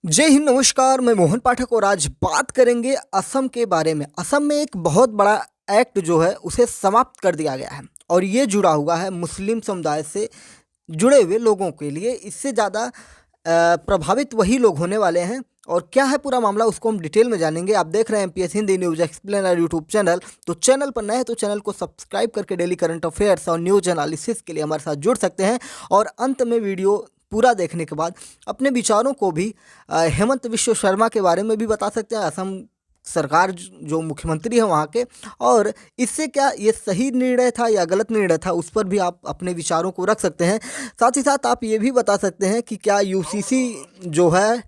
जय हिंद, नमस्कार। मैं मोहन पाठक और आज बात करेंगे असम के बारे में। असम में एक बहुत बड़ा एक्ट जो है उसे समाप्त कर दिया गया है और ये जुड़ा हुआ है मुस्लिम समुदाय से जुड़े हुए लोगों के लिए। इससे ज़्यादा प्रभावित वही लोग होने वाले हैं और क्या है पूरा मामला उसको हम डिटेल में जानेंगे। आप देख रहे हैं MPS Hindi news explainer YouTube channel. तो चैनल पर नए हैं तो चैनल को सब्सक्राइब करके डेली करंट अफेयर्स और न्यूज़ एनालिसिस के लिए हमारे साथ जुड़ सकते हैं और अंत में वीडियो पूरा देखने के बाद अपने विचारों को भी हेमंत विश्व शर्मा के बारे में भी बता सकते हैं, असम सरकार जो मुख्यमंत्री है वहाँ के, और इससे क्या ये सही निर्णय था या गलत निर्णय था उस पर भी आप अपने विचारों को रख सकते हैं। साथ ही साथ आप ये भी बता सकते हैं कि क्या यूसीसी जो है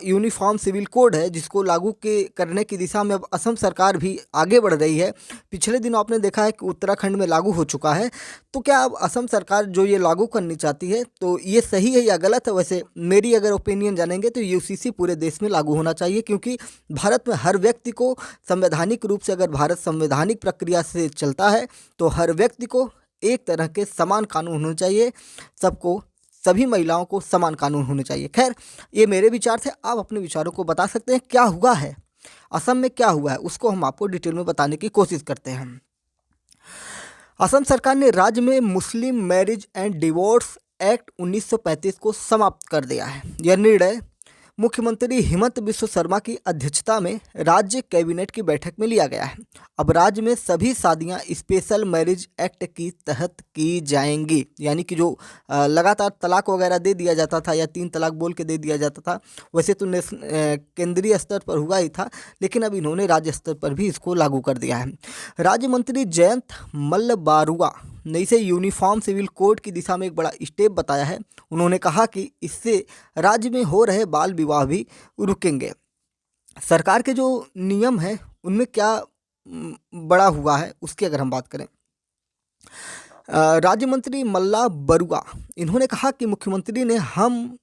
यूनिफॉर्म सिविल कोड है जिसको लागू के करने की दिशा में अब असम सरकार भी आगे बढ़ रही है। पिछले दिनों आपने देखा है कि उत्तराखंड में लागू हो चुका है, तो क्या अब असम सरकार जो ये लागू करनी चाहती है तो ये सही है या गलत है। वैसे मेरी अगर ओपिनियन जानेंगे तो यूसीसी पूरे देश में लागू होना चाहिए, क्योंकि भारत में हर व्यक्ति को संवैधानिक रूप से, अगर भारत संवैधानिक प्रक्रिया से चलता है तो हर व्यक्ति को एक तरह के समान कानून होने चाहिए, सबको, सभी महिलाओं को समान कानून होने चाहिए। खैर, ये मेरे विचार थे, आप अपने विचारों को बता सकते हैं। क्या हुआ है असम में, क्या हुआ है उसको हम आपको डिटेल में बताने की कोशिश करते हैं। असम सरकार ने राज्य में मुस्लिम मैरिज एंड डिवोर्स एक्ट 1935 को समाप्त कर दिया है। यह निर्णय मुख्यमंत्री हेमंत बिस्व शर्मा की अध्यक्षता में राज्य कैबिनेट की बैठक में लिया गया है। अब राज्य में सभी शादियां स्पेशल मैरिज एक्ट की तहत की जाएंगी, यानी कि जो लगातार तलाक वगैरह दे दिया जाता था या 3 तलाक बोल के दे दिया जाता था, वैसे तो केंद्रीय स्तर पर हुआ ही था, लेकिन अब इन्होंने राज्य स्तर पर भी इसको लागू कर दिया है। राज्य मंत्री जयंत मल्ल बारुआ ने इसे यूनिफॉर्म सिविल कोड की दिशा में एक बड़ा स्टेप बताया है। उन्होंने कहा कि इससे राज्य में हो रहे बाल विवाह भी रुकेंगे। सरकार के जो नियम है उनमें क्या बड़ा हुआ है उसकी अगर हम बात करें, राज्य मंत्री मल्ला बरुआ इन्होंने कहा कि मुख्यमंत्री ने हम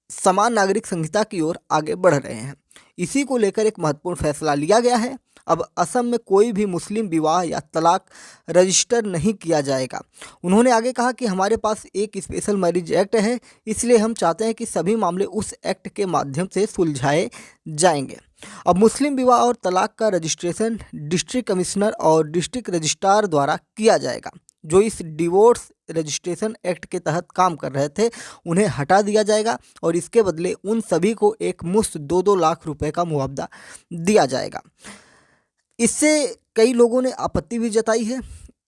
समान नागरिक संहिता की ओर आगे बढ़ रहे हैं, इसी को लेकर एक महत्वपूर्ण फैसला लिया गया है। अब असम में कोई भी मुस्लिम विवाह या तलाक रजिस्टर नहीं किया जाएगा। उन्होंने आगे कहा कि हमारे पास एक स्पेशल मैरिज एक्ट है, इसलिए हम चाहते हैं कि सभी मामले उस एक्ट के माध्यम से सुलझाए जाएंगे। अब मुस्लिम विवाह और तलाक का रजिस्ट्रेशन डिस्ट्रिक्ट कमिश्नर और डिस्ट्रिक्ट रजिस्ट्रार द्वारा किया जाएगा। जो इस डिवोर्स रजिस्ट्रेशन एक्ट के तहत काम कर रहे थे उन्हें हटा दिया जाएगा और इसके बदले उन सभी को एक मुश्त 2-2 लाख रुपए का मुआवजा दिया जाएगा। इससे कई लोगों ने आपत्ति भी जताई है।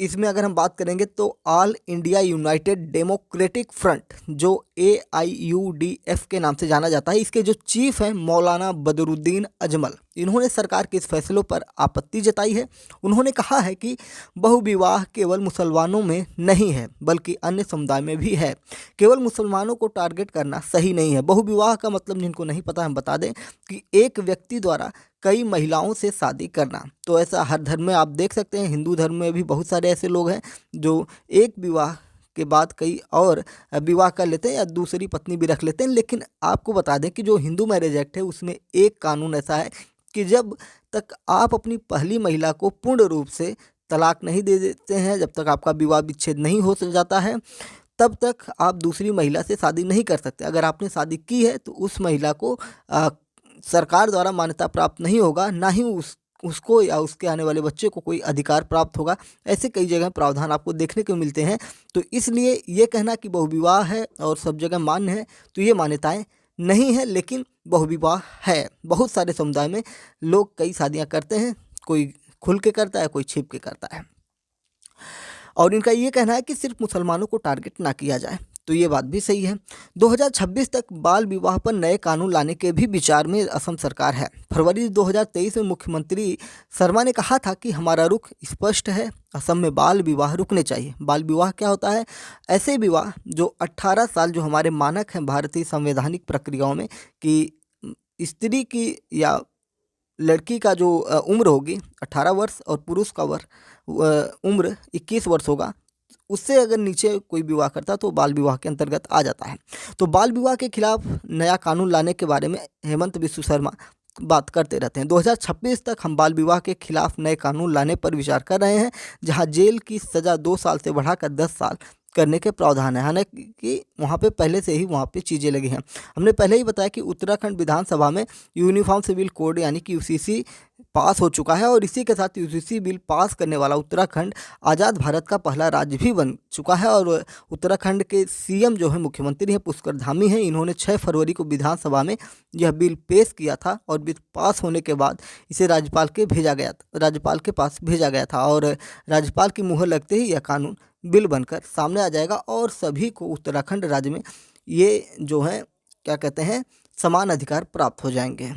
इसमें अगर हम बात करेंगे तो all India United democratic front, जो AIUDF के नाम से जाना जाता है, इसके जो चीफ हैं मौलाना बदरुद्दीन अजमल, इन्होंने सरकार के इस फैसलों पर आपत्ति जताई है। उन्होंने कहा है कि बहुविवाह केवल मुसलमानों में नहीं है बल्कि अन्य समुदाय में भी है। केवल मुसलमानों को टारगेट करना सही नहीं है। बहुविवाह का मतलब जिनको नहीं पता हम बता दें कि एक व्यक्ति द्वारा कई महिलाओं से शादी करना। तो ऐसा हर धर्म में आप देख सकते हैं, हिंदू धर्म में भी बहुत सारे ऐसे लोग हैं जो एक विवाह के बाद कई और विवाह कर लेते हैं या दूसरी पत्नी भी रख लेते हैं। लेकिन आपको बता दें कि जो हिंदू मैरिज एक्ट है उसमें एक कानून ऐसा है कि जब तक आप अपनी पहली महिला को पूर्ण रूप से तलाक नहीं दे देते हैं, जब तक आपका विवाह विच्छेद नहीं हो जाता है, तब तक आप दूसरी महिला से शादी नहीं कर सकते। अगर आपने शादी की है तो उस महिला को सरकार द्वारा मान्यता प्राप्त नहीं होगा, ना ही उसको या उसके आने वाले बच्चे को कोई अधिकार प्राप्त होगा। ऐसे कई जगह प्रावधान आपको देखने को मिलते हैं। तो इसलिए ये कहना कि बहुविवाह है और सब जगह मान्य है, तो ये मान्यताएं नहीं है, लेकिन बहुविवाह है। बहुत सारे समुदाय में लोग कई शादियां करते हैं, कोई खुल के करता है, कोई छिप के करता है। और इनका ये कहना है कि सिर्फ मुसलमानों को टारगेट ना किया जाए, तो ये बात भी सही है। 2026 तक बाल विवाह पर नए कानून लाने के भी विचार में असम सरकार है। फरवरी 2023 में मुख्यमंत्री शर्मा ने कहा था कि हमारा रुख स्पष्ट है, असम में बाल विवाह रुकने चाहिए। बाल विवाह क्या होता है? ऐसे विवाह जो 18 साल, जो हमारे मानक हैं भारतीय संवैधानिक प्रक्रियाओं में, कि स्त्री की या लड़की का जो उम्र होगी 18 वर्ष और पुरुष का उम्र 21 वर्ष होगा, उससे अगर नीचे कोई विवाह करता तो बाल विवाह के अंतर्गत आ जाता है। तो बाल विवाह के खिलाफ नया कानून लाने के बारे में हेमंत बिस्व शर्मा बात करते रहते हैं। 2026 तक हम बाल विवाह के खिलाफ नए कानून लाने पर विचार कर रहे हैं, जहां जेल की सज़ा 2 साल से बढ़ाकर 10 साल करने के प्रावधान है। हालांकि वहाँ पे पहले से ही वहाँ पे चीज़ें लगी हैं। हमने पहले ही बताया कि उत्तराखंड विधानसभा में यूनिफॉर्म सिविल कोड यानी कि यूसीसी पास हो चुका है और इसी के साथ यूसीसी बिल पास करने वाला उत्तराखंड आज़ाद भारत का पहला राज्य भी बन चुका है। और उत्तराखंड के सीएम जो है, मुख्यमंत्री हैं, पुष्कर धामी हैं। इन्होंने 6 फरवरी को विधानसभा में यह बिल पेश किया था और बिल पास होने के बाद इसे राज्यपाल के पास भेजा गया था और राज्यपाल की मुहर लगते ही यह कानून बिल बनकर सामने आ जाएगा और सभी को उत्तराखंड राज्य में ये जो है क्या कहते हैं, समान अधिकार प्राप्त हो जाएंगे।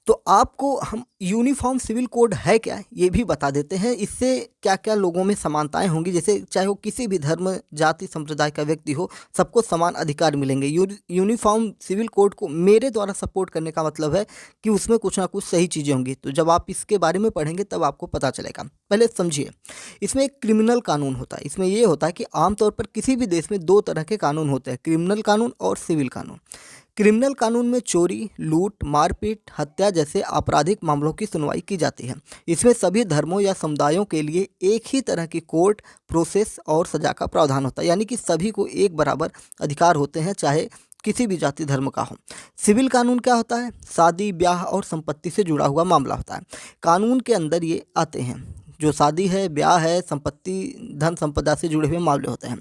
तो आपको हम यूनिफॉर्म सिविल कोड है क्या ये भी बता देते हैं। इससे क्या क्या लोगों में समानताएं होंगी, जैसे चाहे वो किसी भी धर्म, जाति, संप्रदाय का व्यक्ति हो, सबको समान अधिकार मिलेंगे। यूनिफॉर्म सिविल कोड को मेरे द्वारा सपोर्ट करने का मतलब है कि उसमें कुछ ना कुछ सही चीज़ें होंगी। तो जब आप इसके बारे में पढ़ेंगे तब आपको पता चलेगा। पहले समझिए, इसमें एक क्रिमिनल कानून होता है। इसमें ये होता है कि आमतौर पर किसी भी देश में 2 तरह के कानून होते हैं, क्रिमिनल कानून और सिविल कानून। क्रिमिनल कानून में चोरी, लूट, मारपीट, हत्या जैसे आपराधिक मामलों की सुनवाई की जाती है। इसमें सभी धर्मों या समुदायों के लिए एक ही तरह की कोर्ट प्रोसेस और सजा का प्रावधान होता है, यानी कि सभी को एक बराबर अधिकार होते हैं, चाहे किसी भी जाति धर्म का हो। सिविल कानून क्या होता है? शादी, ब्याह और संपत्ति से जुड़ा हुआ मामला होता है। कानून के अंदर ये आते हैं, जो शादी है, ब्याह है, संपत्ति, धन संपदा से जुड़े हुए मामले होते हैं।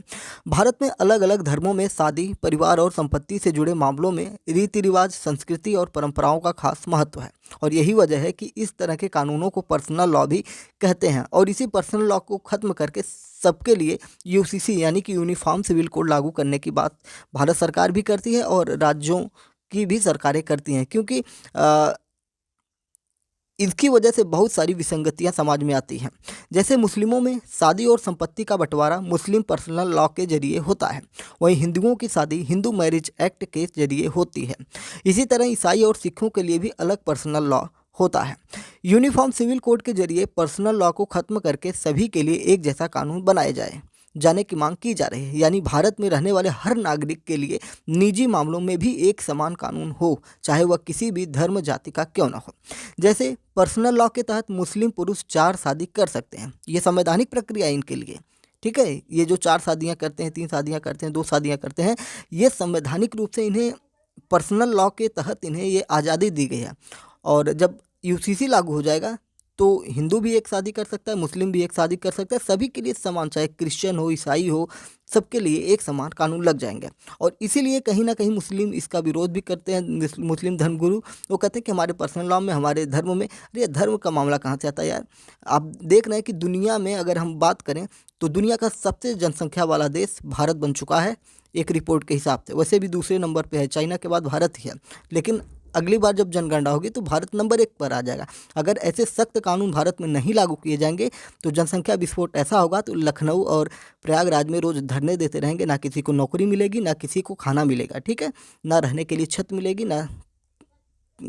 भारत में अलग अलग धर्मों में शादी, परिवार और संपत्ति से जुड़े मामलों में रीति रिवाज, संस्कृति और परंपराओं का खास महत्व है और यही वजह है कि इस तरह के कानूनों को पर्सनल लॉ भी कहते हैं। और इसी पर्सनल लॉ को खत्म करके सबके लिए यूसीसी यानी कि यूनिफॉर्म सिविल कोड लागू करने की बात भारत सरकार भी करती है और राज्यों की भी सरकारें करती हैं, क्योंकि इसकी वजह से बहुत सारी विसंगतियां समाज में आती हैं। जैसे मुस्लिमों में शादी और संपत्ति का बंटवारा मुस्लिम पर्सनल लॉ के जरिए होता है, वहीं हिंदुओं की शादी हिंदू मैरिज एक्ट के जरिए होती है। इसी तरह ईसाई और सिखों के लिए भी अलग पर्सनल लॉ होता है। यूनिफॉर्म सिविल कोड के जरिए पर्सनल लॉ को खत्म करके सभी के लिए एक जैसा कानून बनाया जाने की मांग की जा रही है, यानी भारत में रहने वाले हर नागरिक के लिए निजी मामलों में भी एक समान कानून हो, चाहे वह किसी भी धर्म जाति का क्यों ना हो। जैसे पर्सनल लॉ के तहत मुस्लिम पुरुष 4 शादी कर सकते हैं, ये संवैधानिक प्रक्रिया है इनके लिए, ठीक है। ये जो 4 शादियां करते हैं, 3 शादियां करते हैं, 2 शादियां करते हैं, ये संवैधानिक रूप से इन्हें पर्सनल लॉ के तहत इन्हें ये आज़ादी दी गई है। और जब यूसीसी लागू हो जाएगा तो हिंदू भी एक शादी कर सकता है, मुस्लिम भी एक शादी कर सकता है, सभी के लिए समान, चाहे क्रिश्चियन हो, ईसाई हो, सबके लिए एक समान कानून लग जाएंगे। और इसीलिए कहीं ना कहीं मुस्लिम इसका विरोध भी करते हैं। मुस्लिम धर्मगुरु वो कहते हैं कि हमारे पर्सनल लॉ में, हमारे धर्म में, अरे धर्म का मामला कहाँ से आता है यार। आप देख रहे हैं कि दुनिया में अगर हम बात करें तो दुनिया का सबसे जनसंख्या वाला देश भारत बन चुका है एक रिपोर्ट के हिसाब से। वैसे भी दूसरे नंबर पे है, चाइना के बाद भारत ही है, लेकिन अगली बार जब जनगणना होगी तो भारत नंबर 1 पर आ जाएगा। अगर ऐसे सख्त कानून भारत में नहीं लागू किए जाएंगे तो जनसंख्या विस्फोट ऐसा होगा तो लखनऊ और प्रयागराज में रोज़ धरने देते रहेंगे, ना किसी को नौकरी मिलेगी, ना किसी को खाना मिलेगा, ठीक है, ना रहने के लिए छत मिलेगी, ना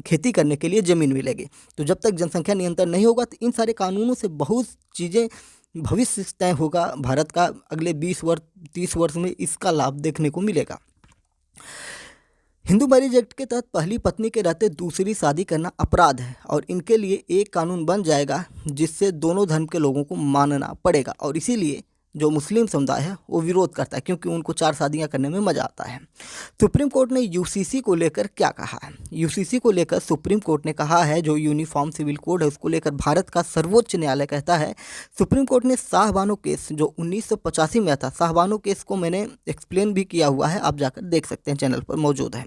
खेती करने के लिए ज़मीन मिलेगी। तो जब तक जनसंख्या नियंत्रण नहीं होगा तो इन सारे कानूनों से बहुत चीज़ें भविष्य तय होगा भारत का, अगले 20 वर्ष 30 वर्ष में इसका लाभ देखने को मिलेगा। हिंदू मैरिज एक्ट के तहत पहली पत्नी के रहते दूसरी शादी करना अपराध है और इनके लिए एक कानून बन जाएगा जिससे दोनों धर्म के लोगों को मानना पड़ेगा। और इसीलिए जो मुस्लिम समुदाय है वो विरोध करता है, क्योंकि उनको 4 शादियां करने में मज़ा आता है। सुप्रीम कोर्ट ने यूसीसी को लेकर क्या कहा है? यूसीसी को लेकर सुप्रीम कोर्ट ने कहा है, जो यूनिफॉर्म सिविल कोड है उसको लेकर भारत का सर्वोच्च न्यायालय कहता है, सुप्रीम कोर्ट ने शाहबानो केस जो 1985 में था, शाहबानो केस को मैंने एक्सप्लेन भी किया हुआ है, आप जाकर देख सकते हैं, चैनल पर मौजूद है।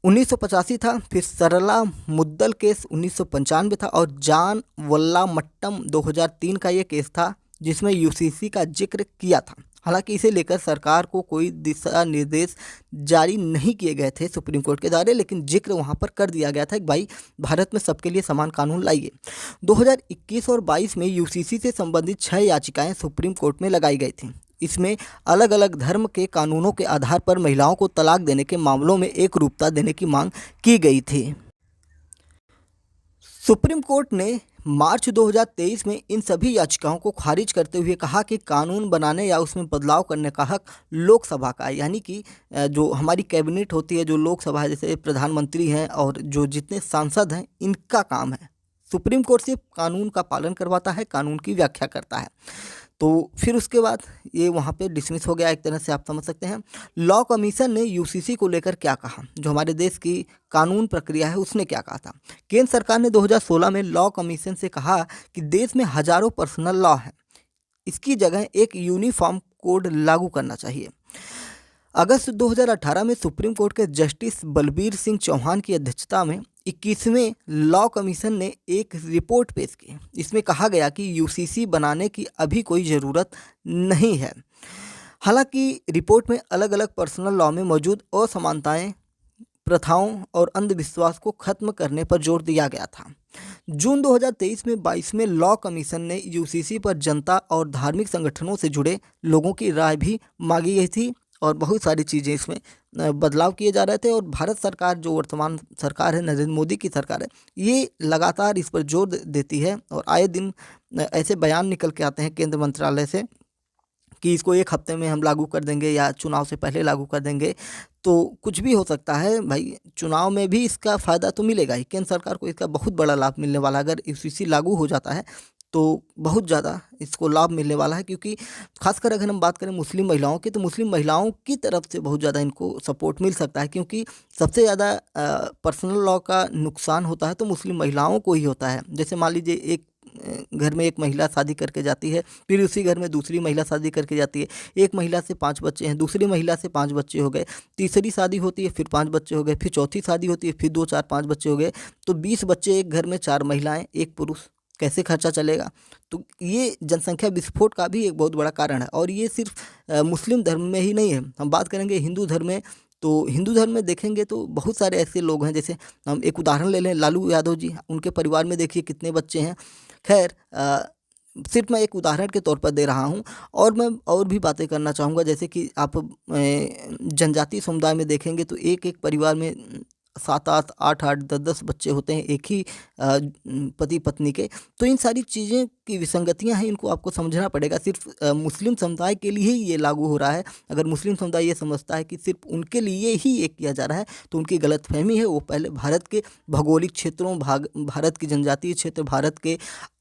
1985 था, फिर सरला मुद्दल केस 1995 था और जान वल्ला मट्टम 2003 का ये केस था जिसमें यूसीसी का जिक्र किया था। हालांकि इसे लेकर सरकार को कोई दिशा निर्देश जारी नहीं किए गए थे सुप्रीम कोर्ट के द्वारा, लेकिन जिक्र वहां पर कर दिया गया था कि भाई भारत में सबके लिए समान कानून लाइए। 2021 और 22 में यूसीसी से संबंधित 6 याचिकाएं सुप्रीम कोर्ट में लगाई गई थी। इसमें अलग अलग धर्म के कानूनों के आधार पर महिलाओं को तलाक देने के मामलों में एक रूपता देने की मांग की गई थी। सुप्रीम कोर्ट ने मार्च 2023 में इन सभी याचिकाओं को खारिज करते हुए कहा कि कानून बनाने या उसमें बदलाव करने का हक लोकसभा का है, यानी कि जो हमारी कैबिनेट होती है, जो लोकसभा जैसे प्रधानमंत्री हैं और जो जितने सांसद हैं, इनका काम है। सुप्रीम कोर्ट सिर्फ कानून का पालन करवाता है, कानून की व्याख्या करता है। तो फिर उसके बाद ये वहाँ पे डिसमिस हो गया, एक तरह से आप समझ सकते हैं। लॉ कमीशन ने यूसीसी को लेकर क्या कहा, जो हमारे देश की कानून प्रक्रिया है उसने क्या कहा था। केंद्र सरकार ने 2016 में लॉ कमीशन से कहा कि देश में हजारों पर्सनल लॉ हैं, इसकी जगह एक यूनिफॉर्म कोड लागू करना चाहिए। अगस्त 2018 में सुप्रीम कोर्ट के जस्टिस बलबीर सिंह चौहान की अध्यक्षता में 21वें लॉ कमीशन ने एक रिपोर्ट पेश की। इसमें कहा गया कि यूसीसी बनाने की अभी कोई ज़रूरत नहीं है। हालांकि रिपोर्ट में अलग अलग पर्सनल लॉ में मौजूद असमानताएं, प्रथाओं और अंधविश्वास को खत्म करने पर जोर दिया गया था। जून 2023 में 22वें लॉ कमीशन ने यूसीसी पर जनता और धार्मिक संगठनों से जुड़े लोगों की राय भी मांगी गई थी और बहुत सारी चीज़ें इसमें बदलाव किए जा रहे थे। और भारत सरकार, जो वर्तमान सरकार है, नरेंद्र मोदी की सरकार है, ये लगातार इस पर जोर देती है और आए दिन ऐसे बयान निकल के आते हैं केंद्र मंत्रालय से कि इसको 1 हफ्ते में हम लागू कर देंगे या चुनाव से पहले लागू कर देंगे। तो कुछ भी हो सकता है भाई, चुनाव में भी इसका फ़ायदा तो मिलेगा ही, केंद्र सरकार को इसका बहुत बड़ा लाभ मिलने वाला है। अगर यूसीसी लागू हो जाता है तो बहुत ज़्यादा इसको लाभ मिलने वाला है, क्योंकि खासकर अगर हम बात करें मुस्लिम महिलाओं की, तो मुस्लिम महिलाओं की तरफ से बहुत ज़्यादा इनको सपोर्ट मिल सकता है, क्योंकि सबसे ज़्यादा पर्सनल लॉ का नुकसान होता है तो मुस्लिम महिलाओं को ही होता है। जैसे मान लीजिए एक घर में एक महिला शादी करके जाती है, फिर उसी घर में दूसरी महिला शादी करके जाती है, एक महिला से 5 बच्चे हैं, दूसरी महिला से 5 बच्चे हो गए, तीसरी शादी होती है फिर 5 बच्चे हो गए, फिर चौथी शादी होती है फिर 2, 4, 5 बच्चे हो गए, तो 20 बच्चे एक घर में, 4 महिलाएं, 1 पुरुष, कैसे खर्चा चलेगा। तो ये जनसंख्या विस्फोट का भी एक बहुत बड़ा कारण है। और ये सिर्फ मुस्लिम धर्म में ही नहीं है, हम बात करेंगे हिंदू धर्म में, तो हिंदू धर्म में देखेंगे तो बहुत सारे ऐसे लोग हैं। जैसे हम एक उदाहरण ले लें, लालू यादव जी, उनके परिवार में देखिए कितने बच्चे हैं। खैर सिर्फ मैं एक उदाहरण के तौर पर दे रहा हूँ, और मैं और भी बातें करना चाहूँगा। जैसे कि आप जनजातीय समुदाय में देखेंगे तो एक एक परिवार में 7-8, 8-8, 10-10 बच्चे होते हैं एक ही पति पत्नी के। तो इन सारी चीज़ें की विसंगतियां हैं, इनको आपको समझना पड़ेगा। सिर्फ मुस्लिम समुदाय के लिए ही ये लागू हो रहा है। अगर मुस्लिम समुदाय ये समझता है कि सिर्फ उनके लिए ही ये किया जा रहा है तो उनकी गलतफहमी है। वो पहले भारत के भौगोलिक क्षेत्रों, भारत की जनजातीय क्षेत्र, भारत के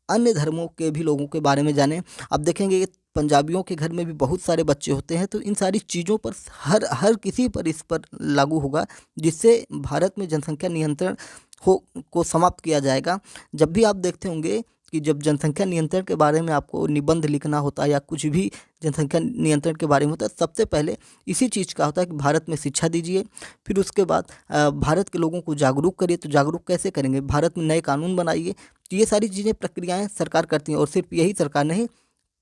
अन्य धर्मों के भी लोगों के बारे में जानें। आप देखेंगे कि पंजाबियों के घर में भी बहुत सारे बच्चे होते हैं। तो इन सारी चीज़ों पर हर किसी पर इस पर लागू होगा, जिससे भारत में जनसंख्या नियंत्रण को समाप्त किया जाएगा। जब भी आप देखते होंगे कि जब जनसंख्या नियंत्रण के बारे में आपको निबंध लिखना होता है या कुछ भी जनसंख्या नियंत्रण के बारे में होता है, सबसे पहले इसी चीज़ का होता है कि भारत में शिक्षा दीजिए, फिर उसके बाद भारत के लोगों को जागरूक करिए। तो जागरूक कैसे करेंगे, भारत में नए कानून बनाइए। तो ये सारी चीज़ें, प्रक्रियाएं सरकार करती हैं। और सिर्फ यही सरकार नहीं,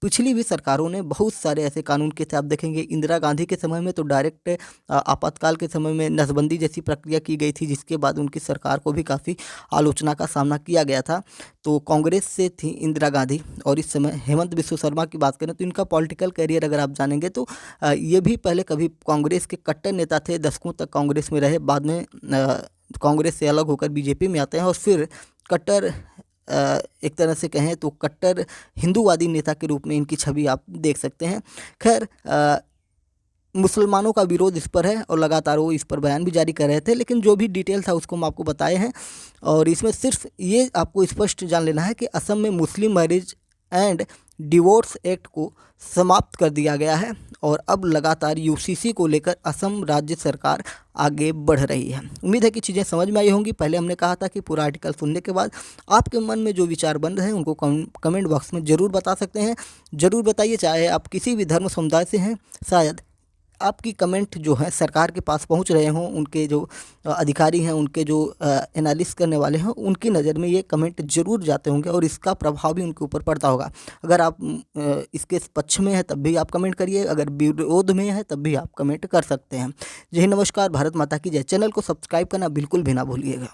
पिछली भी सरकारों ने बहुत सारे ऐसे कानून किए थे। आप देखेंगे इंदिरा गांधी के समय में तो डायरेक्ट आपातकाल के समय में नसबंदी जैसी प्रक्रिया की गई थी, जिसके बाद उनकी सरकार को भी काफ़ी आलोचना का सामना किया गया था। तो कांग्रेस से थी इंदिरा गांधी, और इस समय हेमंत बिस्व शर्मा की बात करें तो इनका पॉलिटिकल करियर अगर आप जानेंगे तो ये भी पहले कभी कांग्रेस के कट्टर नेता थे, दशकों तक कांग्रेस में रहे, बाद में कांग्रेस से अलग होकर बीजेपी में आते हैं और फिर कट्टर, एक तरह से कहें तो कट्टर हिंदूवादी नेता के रूप में इनकी छवि आप देख सकते हैं। खैर मुसलमानों का विरोध इस पर है और लगातार वो इस पर बयान भी जारी कर रहे थे, लेकिन जो भी डिटेल था उसको हम आपको बताए हैं। और इसमें सिर्फ ये आपको स्पष्ट जान लेना है कि असम में मुस्लिम मैरिज एंड डिवोर्स एक्ट को समाप्त कर दिया गया है और अब लगातार यूसीसी को लेकर असम राज्य सरकार आगे बढ़ रही है। उम्मीद है कि चीज़ें समझ में आई होंगी। पहले हमने कहा था कि पूरा आर्टिकल सुनने के बाद आपके मन में जो विचार बन रहे हैं उनको कमेंट बॉक्स में ज़रूर बता सकते हैं। ज़रूर बताइए, चाहे आप किसी भी धर्म समुदाय से हैं। शायद आपकी कमेंट जो है सरकार के पास पहुंच रहे हों, उनके जो अधिकारी हैं, उनके जो एनालिसिस करने वाले हैं, उनकी नज़र में ये कमेंट जरूर जाते होंगे और इसका प्रभाव भी उनके ऊपर पड़ता होगा। अगर आप इसके पक्ष में हैं तब भी आप कमेंट करिए, अगर विरोध में है तब भी आप कमेंट कर सकते हैं। जय हिंद, नमस्कार, भारत माता की जय। चैनल को सब्सक्राइब करना बिल्कुल भी ना भूलिएगा।